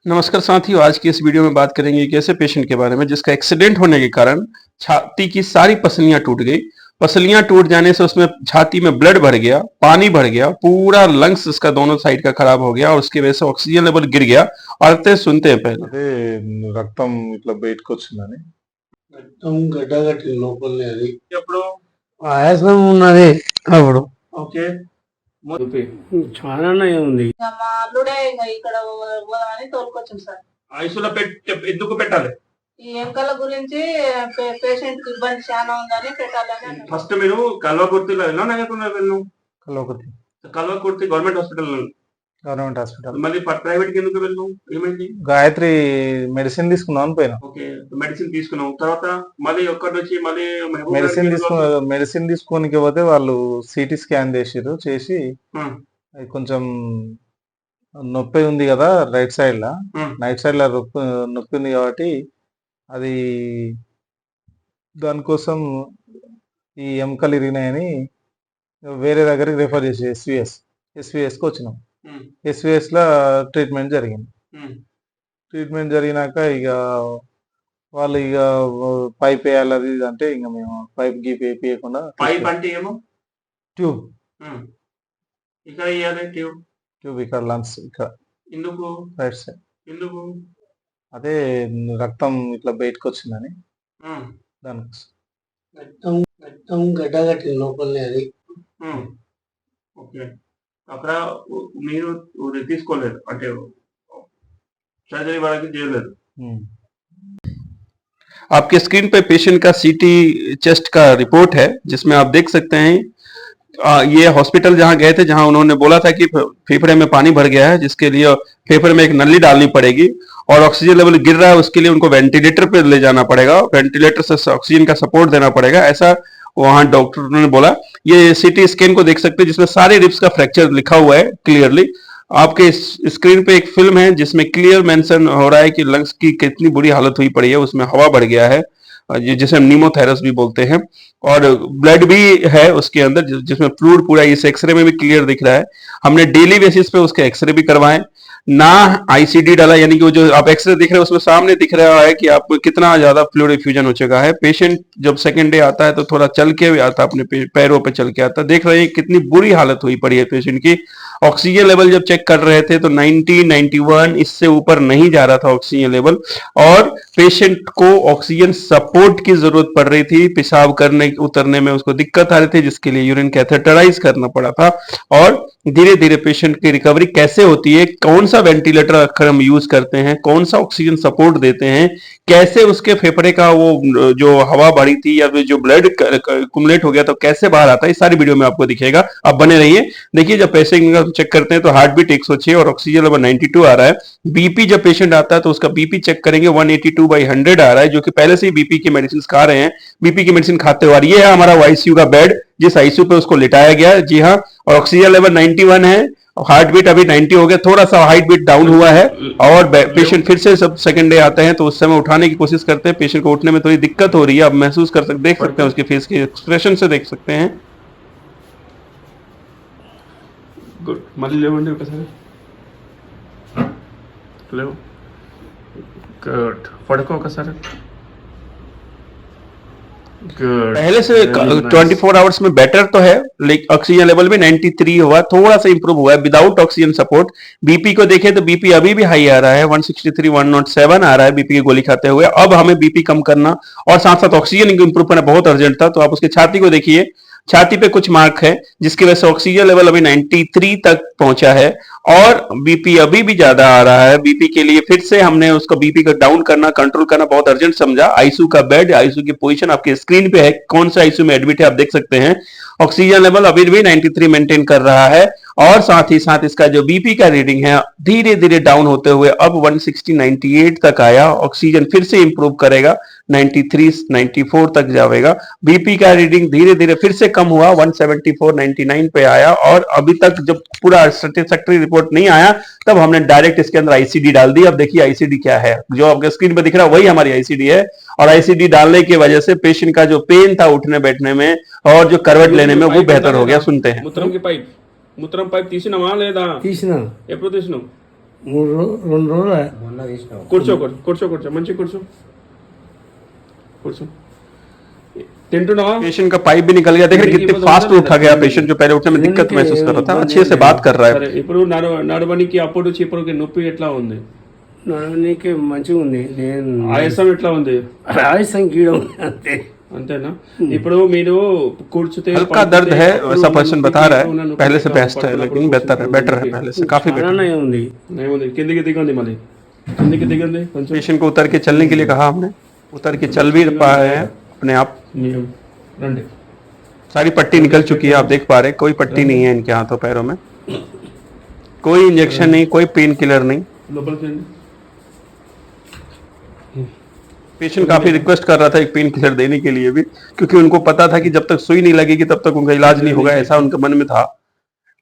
नमस्कार साथियों, आज की इस वीडियो में बात करेंगे एक ऐसे पेशेंट के बारे में जिसका एक्सीडेंट होने के कारण छाती की सारी पसलियां टूट गई। पसलियां टूट जाने से उसमें छाती में ब्लड भर गया, पानी भर गया, पूरा लंग्स इसका दोनों साइड का खराब हो गया और उसकी वजह से ऑक्सीजन लेवल गिर गया। और सुनते हैं पहले। అదే రక్తం ఇట్లా బయటకొచ్చిందని. రక్తం గడ్డగట్టింది లోపలనే అది. ఎప్పుడు ఆయాసం ఉన్నది అప్పుడు. ఓకే చాలానే ఉంది. మా అల్లుడే ఇంకా ఇక్కడ పోదామని తోలుకొచ్చింది సార్. ఐసీయూలో ఎందుకు పెట్టాలి? ఈ ఎంకల గురించి పేషెంట్ కి ఇబ్బంది చాలా ఉందని పెట్టాలని అన్నారు. ఫస్ట్ మీరు కల్వకుర్తిలో వెళ్ళను కల్వకుర్తి కల్వకుర్తి గవర్నమెంట్ హాస్పిటల్ మళ్ళీ ప్రైవేట్ కి ఎందుకు వెళ్ళను? ఏమైంది? గాయత్రి మెడిసిన్ తీసుకుందాం పోయినా. ఓకే, మెడిసిన్ తీసుకున్నాం. తర్వాత మళ్ళీ ఒక్కటి నుంచి మళ్ళీ మెడిసిన్ తీసుకోనికి పోతే వాళ్ళు సిటీ స్కాన్ చేసి అది కొంచెం నొప్పి ఉంది కదా రైట్ సైడ్ లా, నొప్పి ఉంది కాబట్టి అది దానికోసం ఈ ఎముకలు ఇరిగినాయని వేరే దగ్గరికి రిఫర్ చేసి ఎస్విఎస్కి వచ్చినాం. ఎస్విఎస్ లో ట్రీట్మెంట్ జరిగింది. ట్రీట్మెంట్ జరిగినాక ఇక వాళ్ళు ఇక పైప్ వేయాలి అది అంటే ఇంకా మేము పైప్ గీప్ వేయకుండా పైప్ అంటే ఏమో ట్యూబ్ ఇక్కడ వేయాలి. ట్యూబ్ ఇక్కడ లంగ్స్ ఇక్కడ ఎందుకు రైట్ సైడ్ ఎందుకు? అదే రక్తం ఇట్లా బయటకు వచ్చిందని దానికోసం. రక్తం గడ్డగట్టింది లోపలనే అది. ఓకే, అక్కడ మీరు తీసుకోలేదు అంటే సర్జరీ వాళ్ళకి చేయలేదు. आपके स्क्रीन पे पेशेंट का सीटी चेस्ट का रिपोर्ट है जिसमें आप देख सकते हैं ये हॉस्पिटल जहां गए थे जहां उन्होंने बोला था कि फेफड़े में पानी भर गया है जिसके लिए फेफड़े में एक नली डालनी पड़ेगी और ऑक्सीजन लेवल गिर रहा है उसके लिए उनको वेंटिलेटर पे ले जाना पड़ेगा, वेंटिलेटर से ऑक्सीजन का सपोर्ट देना पड़ेगा, ऐसा वहां डॉक्टर ने बोला। ये सीटी स्कैन को देख सकते हैं जिसमें सारे रिब्स का फ्रैक्चर लिखा हुआ है क्लियरली। आपके स्क्रीन पे एक फिल्म है जिसमें क्लियर मेंशन हो रहा है कि लंग्स की कितनी बुरी हालत हुई पड़ी है, उसमें हवा बढ़ गया है जिसे निमोथेरस भी बोलते हैं, और ब्लड भी है उसके अंदर जिसमें फ्लूइड पूरा इस एक्सरे में भी क्लियर दिख रहा है। हमने डेली बेसिस पे उसके एक्सरे भी करवाए, ना आईसीडी डाला, यानी कि वो जो आप एक्सरे दिख रहे हैं उसमें सामने दिख रहा है कि आपको कितना ज्यादा फ्लूइड इफ्यूजन हो चुका है। पेशेंट जब सेकंड डे आता है तो थोड़ा चल के आता, अपने पैरों पे चल के आता। देख रहे हैं कितनी बुरी हालत हुई पड़ी है पेशेंट की। ऑक्सीजन लेवल जब चेक कर रहे थे तो 90, 91 इससे ऊपर नहीं जा रहा था ऑक्सीजन लेवल, और पेशेंट को ऑक्सीजन सपोर्ट की जरूरत पड़ रही थी। पेशाब करने उतरने में उसको दिक्कत आ रही थी जिसके लिए यूरिन कैथेटराइज करना पड़ा था। और धीरे धीरे पेशेंट की रिकवरी कैसे होती है, कौन सा वेंटिलेटर अगर हम यूज करते हैं, कौन सा ऑक्सीजन सपोर्ट देते हैं, कैसे उसके फेफड़े का वो जो हवा बढ़ी थी या फिर जो ब्लड कुमुलेट हो गया तो कैसे बाहर आता है, इस सारी वीडियो में आपको दिखेगा। आप बने रहिए। देखिए, जब पेशेंट का चेक करते हैं तो हार्ट बीट 106 और ऑक्सीजन लेवल 92 आ रहा है। बीपी जब पेशेंट आता है तो उसका बीपी चेक करेंगे 182/100 आ रहा है, जो कि पहले से ही बीपी की मेडिसिन खा रहे हैं, बीपी की मेडिसिन खाते हुए। ये है हमारा आईसीयू का बेड जिस आईसीयू पे उसको लिटाया गया है। जी हाँ, और ऑक्सीजन लेवल 91 है, हार्ट बीट अभी 90 हो गया, थोड़ा सा हार्ट बीट डाउन हुआ है। और पेशेंट फिर से सब सेकंड डे आते हैं तो उस समय उठाने की कोशिश करते हैं, पेशेंट को उठने में थोड़ी दिक्कत हो रही है, आप महसूस कर सकते, देख सकते हैं उसके फेस के एक्सप्रेशन से देख सकते हैं। गुड, मళ్ళీ లేవండి ఒకసారి లేవు. గుడ్, పడుకో ఒకసారి. पहले से 24 आवर्स में बेटर तो है, लेकिन ऑक्सीजन लेवल भी 93 हुआ, थोड़ा सा इंप्रूव हुआ है विदाउट ऑक्सीजन सपोर्ट। बीपी को देखें तो बीपी अभी भी हाई आ रहा है, 163, 107 आ रहा है बीपी की गोली खाते हुए। अब हमें बीपी कम करना और साथ साथ ऑक्सीजन इंप्रूव करना बहुत अर्जेंट था। तो आप उसकी छाती को देखिए, छाती पे कुछ मार्क है जिसकी वजह से ऑक्सीजन लेवल अभी 93 तक पहुंचा है और बीपी अभी भी ज्यादा आ रहा है। बीपी के लिए फिर से हमने उसको बीपी को डाउन करना, कंट्रोल करना बहुत अर्जेंट समझा। आईसीयू का बेड, आईसीयू की पोजीशन आपके स्क्रीन पे है, कौन सा आईसीयू में एडमिट है आप देख सकते हैं। ऑक्सीजन लेवल अभी भी 93 मेंटेन कर रहा है और साथ ही साथ इसका जो बीपी का रीडिंग है धीरे धीरे डाउन होते हुए अब 160, 98 तक आया। ऑक्सीजन फिर से इंप्रूव करेगा, 93, 94 तक जाएगा। बीपी का रीडिंग धीरे धीरे फिर से कम हुआ, 174, 99 पे आया। और अभी तक जब पूरा सेटिस्फैक्टरी रिपोर्ट नहीं आया तब हमने डायरेक्ट इसके अंदर आईसीडी डाल दी। अब देखिए आईसीडी क्या है, जो आपके स्क्रीन पे दिख रहा है वही हमारी आईसीडी है। और आईसीडी डालने की वजह से पेशेंट का जो पेन था उठने बैठने में और जो करवट लेने में वो बेहतर हो गया। सुनते हैं। మూత్రం పైప్ తీసినావా లేదా? తీసినా ఎప్పుడు తీసినావు? రెండు రోజులు కూర్చో కూర్చో కూర్చో మంచి కూర్చో కూర్చో तिंटुनावा पेशेंट का पाइप भी निकल गया। देख रहे कितने फास्ट उठा गया पेशेंट, जो पहले उठने में दिक्कत महसूस कर रहा था, अच्छे से बात कर रहा है। ఇప్పుడు నడవడానికి అప్పుడు చిప్పరుకి నొప్పి ఎట్లా ఉంది? నడవడానికి మంచిగా ఉంది। నేను ఆయాసం ఎట్లా ఉంది? ఆయాసం గీయడం అంతే అంతేనా? ఇప్పుడు మీరు కూర్చుతే हल्का दर्द है वैसा पर्सन बता रहा है, पहले से बेस्ट है लेकिन बेटर है पहले से काफी बेटर ఉంది। नहीं ఉంది కిందికి దిగండి మళ్ళీ కిందికి దిగండి కొంచెం। पेशेंट को उतर के चलने के लिए कहा हमने, उतर के चल भी पाए हैं अपने आप। सारी पट्टी निकल चुकी है, आप देख पा रहे हैं, कोई पट्टी नहीं है इनके हाथों पैरों में, कोई इंजेक्शन नहीं, कोई पेन किलर नहीं। पेशेंट काफी रिक्वेस्ट कर रहा था एक पेन किलर देने के लिए भी, क्योंकि उनको पता था कि जब तक सुई नहीं लगेगी तब तक उनका इलाज नहीं होगा, ऐसा उनके मन में था।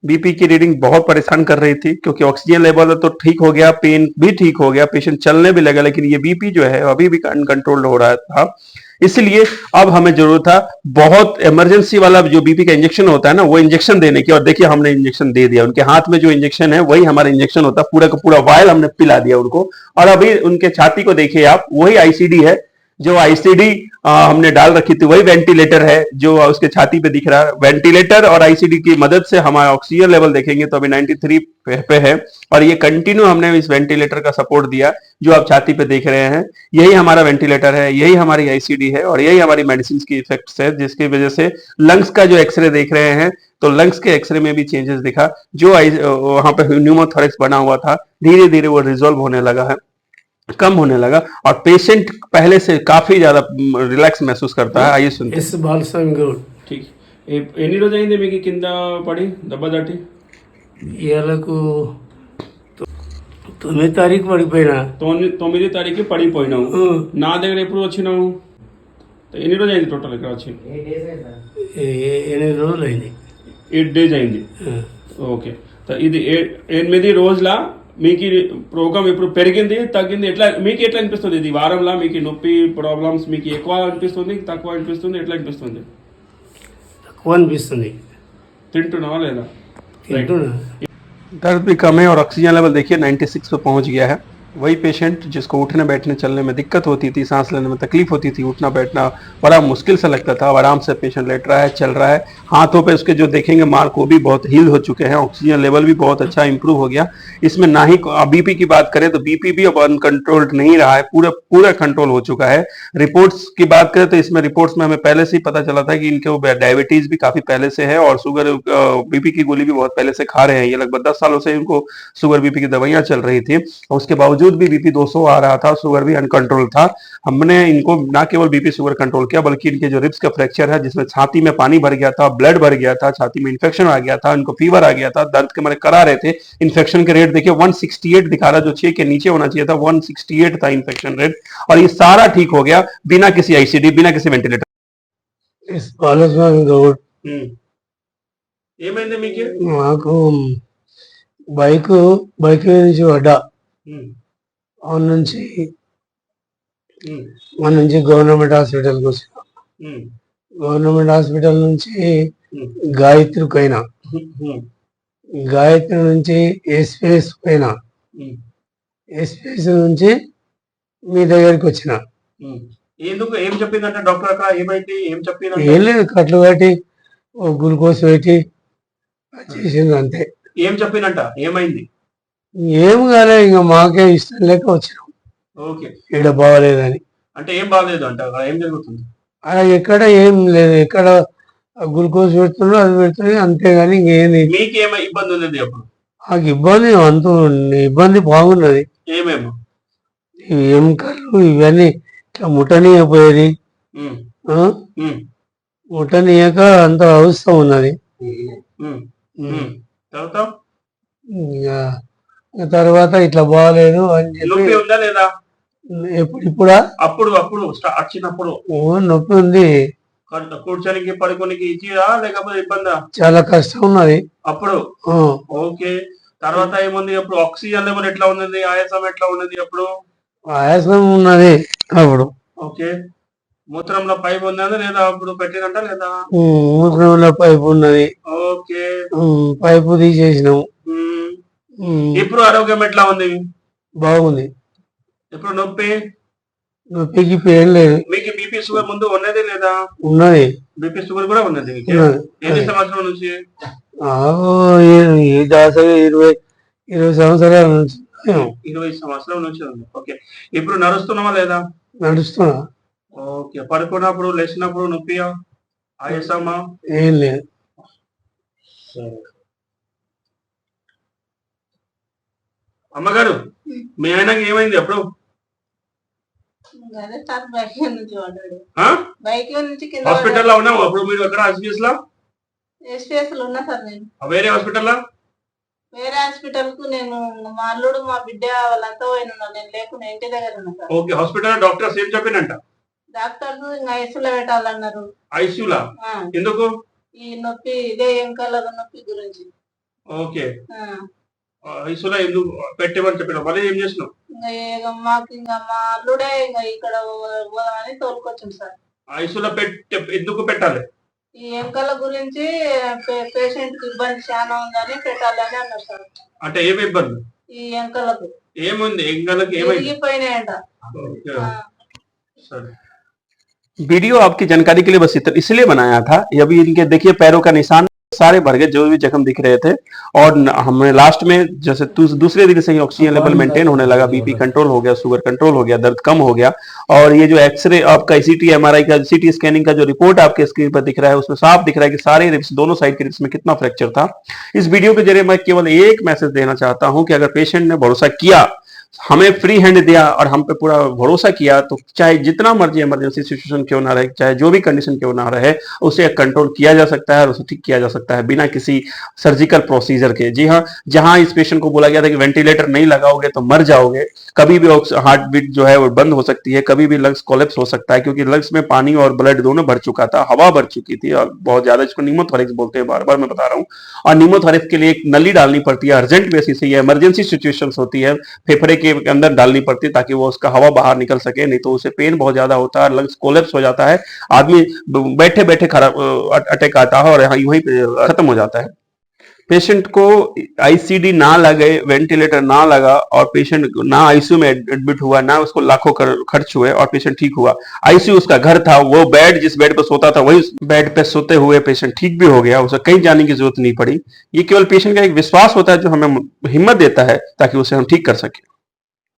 बीपी की रीडिंग बहुत परेशान कर रही थी, क्योंकि ऑक्सीजन लेवल तो ठीक हो गया, पेन भी ठीक हो गया, पेशेंट चलने भी लगा, लेकिन ये बीपी जो है अभी भी अनकंट्रोल्ड हो रहा था। इसलिए अब हमें जरूरत था बहुत इमरजेंसी वाला जो बीपी का इंजेक्शन होता है ना, वो इंजेक्शन देने की। और देखिए हमने इंजेक्शन दे दिया, उनके हाथ में जो इंजेक्शन है वही हमारा इंजेक्शन होता है, पूरा का पूरा वायल हमने पिला दिया उनको। और अभी उनके छाती को देखिए आप, वही आईसीडी है, जो आईसीडी हमने डाल रखी थी वही वेंटिलेटर है जो उसके छाती पे दिख रहा है। वेंटिलेटर और आईसीडी की मदद से हमारा ऑक्सीजन लेवल देखेंगे तो अभी 93 पे है, और ये कंटिन्यू हमने इस वेंटिलेटर का सपोर्ट दिया जो आप छाती पे देख रहे हैं। यही हमारा वेंटिलेटर है, यही हमारी आईसीडी है, और यही हमारी मेडिसिन की इफेक्ट्स है, जिसकी वजह से लंग्स का जो एक्सरे देख रहे हैं तो लंग्स के एक्सरे में भी चेंजेस दिखा। जो वहां पे न्यूमोथोरेक्स बना हुआ था धीरे धीरे वो रिजोल्व होने लगा है, कम होने लगा, और पेशेंट पहले से काफी ज्यादा रिलैक्स महसूस करता है। आइए सुनते ఎస్ బాలస్వామి గౌడ్। ठीक ఎన్ని రోజు అయింది మీకు కింద పడి దెబ్బ తట్టి? ఇవాళకు 9వ తారీఖు పడిపోయినా। 9వ తారీఖు పడిపోయినావు। నా దగ్గర ఎప్పుడు వచ్చినావు? ఎన్ని రోజు అయింది టోటల్ ఇక్కడ వచ్చి? 8 రోజులు అయింది। 8 డేస్ అయింది। ఓకే, ఇది 8 రోజుల మీకు రోగం ఇప్పుడు పెరిగింది తగ్గింది, ఎట్లా మీకు ఎట్లా అనిపిస్తుంది? ఇది వారంలో మీకు నొప్పి ప్రాబ్లమ్స్ మీకు ఎక్కువ అనిపిస్తుంది, తక్కువ అనిపిస్తుంది, ఎట్లా అనిపిస్తుంది? తక్కువ అనిపిస్తుంది। తింటున్నావా లేదా? తింటున్నా। दर्द भी कम है और ऑक्सीजन लेवल देखिए 96 पे पहुंच गया है। वही पेशेंट जिसको उठने बैठने चलने में दिक्कत होती थी, सांस लेने में तकलीफ होती थी, उठना बैठना बड़ा मुश्किल से लगता था, अब आराम से पेशेंट लेट रहा है, चल रहा है। हाथों पे उसके जो देखेंगे मार्क वो भी बहुत हील हो चुके हैं, ऑक्सीजन लेवल भी बहुत अच्छा इंप्रूव हो गया। इसमें ना ही बीपी की बात करें तो बीपी भी अब अनकंट्रोल्ड नहीं रहा है, पूरा कंट्रोल हो चुका है। रिपोर्ट्स की बात करें तो इसमें रिपोर्ट्स में हमें पहले से ही पता चला था कि इनके डायबिटीज भी काफी पहले से है, और शुगर बीपी की गोली भी बहुत पहले से खा रहे हैं। ये लगभग 10 सालों से इनको शुगर बीपी की दवाइयां चल रही थी, और उसके बावजूद भी बीपी 200 आ रहा था, शुगर भी अनकंट्रोल था। हमने इनको ना केवल बीपी शुगर कंट्रोल किया, बल्कि इनके जो रिब्स का फ्रैक्चर है जिसमें छाती में पानी भर गया था, ब्लड भर गया था, छाती में इन्फेक्शन आ गया था, इनको फीवर आ गया था, दर्द के मारे करा रहे थे। इन्फेक्शन के रेट देखिए 168 दिखा रहा, जो 6 के नीचे होना चाहिए था, 168 था इन्फेक्शन रेट, और ये सारा ठीक हो गया बिना किसी आईसीडी, बिना किसी वेंटिलेटर। ఎస్ బాలస్వామి గౌడ్। ఏమైంది మీకు? నాకు బైక్ నుంచి పడ్డా, మన నుంచి గవర్నమెంట్ హాస్పిటల్కి వచ్చిన, గవర్నమెంట్ హాస్పిటల్ నుంచి గాయత్రికి అయినా, గాయత్రి నుంచి ఎస్పీఎస్ పోయినా, ఎస్పీఎస్ నుంచి మీ దగ్గరికి వచ్చిన। ఎందుకు ఏం చెప్పిందంటే డాక్టర్ అక్కడ ఏమైతే ఏం చెప్పింది? ఏం లేదు, కట్లు పెట్టి గ్లూకోజ్ పెట్టి చేసింది అంతే। ఏం చెప్పిందంట? ఏమైంది? ఏం కాలే, ఇంకా మాకే ఇష్టం లేక వచ్చినాం। ఓకే, ఈడ బాగలేదని। అంటే ఏం బాగలేదు అంట? అక్కడ ఏం జరుగుతుంది? ఎక్కడ ఏం లేదు, ఎక్కడ గ్లూకోజ్ పెడుతున్నారు అది పెడుతుంది అంతేగాని ఇంకేంది। మీకు ఏమై ఇబ్బంది ఉంది అప్పుడు? నాకు ఇబ్బంది ఇబ్బంది బాగున్నది। ఏమేమో? ఎముకలు ఇవన్నీ ఇట్లా ముట్టనీయపోయేది, ముట్టనీయక అంత అవస్థ ఉన్నది। తర్వాత ఇట్లా బాగలేదు అని చెప్పి ఇప్పుడా అప్పుడు వచ్చినప్పుడు నొప్పి ఉంది, కూర్చోనికి పడుకోనికి ఇచ్చిరా లేకపోతే ఇబ్బందా? చాలా కష్టం ఉన్నది అప్పుడు। ఓకే, తర్వాత ఏముంది అప్పుడు? ఆక్సిజన్ లెవెల్ ఎట్లా ఉన్నది? ఆయాసం ఎట్లా ఉన్నది అప్పుడు? ఆయాసం ఉన్నది అప్పుడు। ఓకే, మూత్రంలో పైపు ఉన్నది లేదా అప్పుడు పెట్టినట్ట లేదా? మూత్రంలో పైపు ఉన్నది। ఓకే, పైపు తీసేసినాము, ఇప్పుడు ఆరోగ్యం ఎట్లా ఉంది? బాగుంది. ఇప్పుడు నొప్పి నొప్పికి ఏం లేదు. మీకు బీపీ షుగర్ ముందు ఉన్నది లేదా? ఉన్నది. బీపీ షుగర్ కూడా ఉన్నది మీకు? ఉన్నది. ఎన్ని సంవత్సరాల నుంచి? దాదాపు 20 సంవత్సరాల నుంచి 20 సంవత్సరాల నుంచి ఉంది. ఓకే. ఇప్పుడు నడుస్తున్నావా లేదా? నడుస్తున్నా. ఓకే. పడుకున్నప్పుడు లేచినప్పుడు నొప్పి ఆయాసమా? ఏం లేదు. సరే. అమ్మగారు మీ ఆయనకి ఏమైంది అప్పుడు? అదే సార్ బైక్ నుంచి పడ్డాడు. ఆ? బైక్ నుంచి కింద హాస్పిటల్లో ఉన్నావు అప్పుడు మీరు ఎక్కడ? ఎస్బీఎస్ లో? ఎస్పీఎస్ లో ఉన్నా సార్ నేను. వేరే హాస్పిటల్? వేరే హాస్పిటల్ కు నేను మా అల్లుడు మా బిడ్డ వాళ్ళంతా పోయినా, నేను లేకుండా ఇంటి దగ్గర ఉన్నా సార్. ఓకే. హాస్పిటల్ డాక్టర్స్ ఏం చెప్పినంట? డాక్టర్స్ ఇంకా ఐసీలో పెట్టాలన్నారు. ఐసీయూలా? ఎందుకు? ఈ నొప్పి ఇదే ఎంకాల నొప్పి గురించి. ఓకే. ఐసీయూలో ఎందుకు పెట్టమని చెప్పిన? మళ్ళీ ఏం చేసినావు? ఇంకా మాకు ఇంకా మా అల్లుడే ఇంకా ఇక్కడ పోదామని తోలుకొచ్చాం సార్. ఐసీయూలో ఎందుకు పెట్టాలి? ఈ ఎంకల గురించి పేషెంట్ కి ఇబ్బంది చాలా ఉందని పెట్టాలని అన్నారు సార్. అంటే ఏమి ఇబ్బంది? ఈ ఎంకలకు ఏముంది? ఎంకలకి ఏమైంది? విరిగిపోయినాయంట. वीडियो आपकी जानकारी के लिए बस इसलिए बनाया था। अभी इनके देखिए पैरों का निशान सारे भर गए, जो भी जख्म दिख रहे थे। और हमें लास्ट में जैसे दूसरे दिन से ही ऑक्सीजन लेवल मेंटेन होने लगा, बीपी कंट्रोल हो गया, शुगर कंट्रोल हो गया, दर्द कम हो गया। और ये जो एक्सरे आपका ईसीटी एमआरआई का सीटी स्कैनिंग का जो रिपोर्ट आपके स्क्रीन पर दिख रहा है उसमें साफ दिख रहा है कि सारे रिब्स, दोनों साइड के रिब्स में कितना फ्रैक्चर था। इस वीडियो के जरिए मैं केवल एक मैसेज देना चाहता हूं कि अगर पेशेंट ने भरोसा किया, हमें फ्री हैंड दिया और हम पे पूरा भरोसा किया, तो चाहे जितना मर्जी इमरजेंसी सिचुएशन क्यों ना रहे, चाहे जो भी कंडीशन क्यों ना रहे, उसे कंट्रोल किया जा सकता है और उसे ठीक किया जा सकता है बिना किसी सर्जिकल प्रोसीजर के। जी हाँ, जहां इस पेशेंट को बोला गया था कि वेंटिलेटर नहीं लगाओगे तो मर जाओगे, कभी भी हार्ट बीट जो है वो बंद हो सकती है, कभी भी लंग्स कोलैप्स हो सकता है, क्योंकि लंग्स में पानी और ब्लड दोनों भर चुका था, हवा भर चुकी थी और बहुत ज्यादा, इसको निमोथोरेक्स बोलते हैं, बार बार मैं बता रहा हूँ। और निमोथोरेक्स के लिए एक नली डालनी पड़ती है अर्जेंट बेसिस से, ये इमरजेंसी सिचुएशंस होती है, फेफड़े के अंदर डालनी पड़ती है ताकि वो उसका हवा बाहर निकल सके, नहीं तो उसे पेन बहुत ज्यादा होता है, लंग्स कोलैप्स हो जाता है, आदमी बैठे बैठे खराब अटैक आता है और यूं ही खत्म हो जाता है। पेशेंट को आईसीडी ना लगे, वेंटिलेटर ना लगा और पेशेंट ना आईसीयू में एडमिट हुआ, ना उसको लाखों खर्च हुए और पेशेंट ठीक हुआ। आईसीयू उसका घर था, वो बेड जिस बेड पर सोता था वही बेड पे सोते हुए पेशेंट ठीक भी हो गया, उसे कहीं जाने की जरूरत नहीं पड़ी। ये केवल पेशेंट का एक विश्वास होता है जो हमें हिम्मत देता है ताकि उसे हम ठीक कर सके।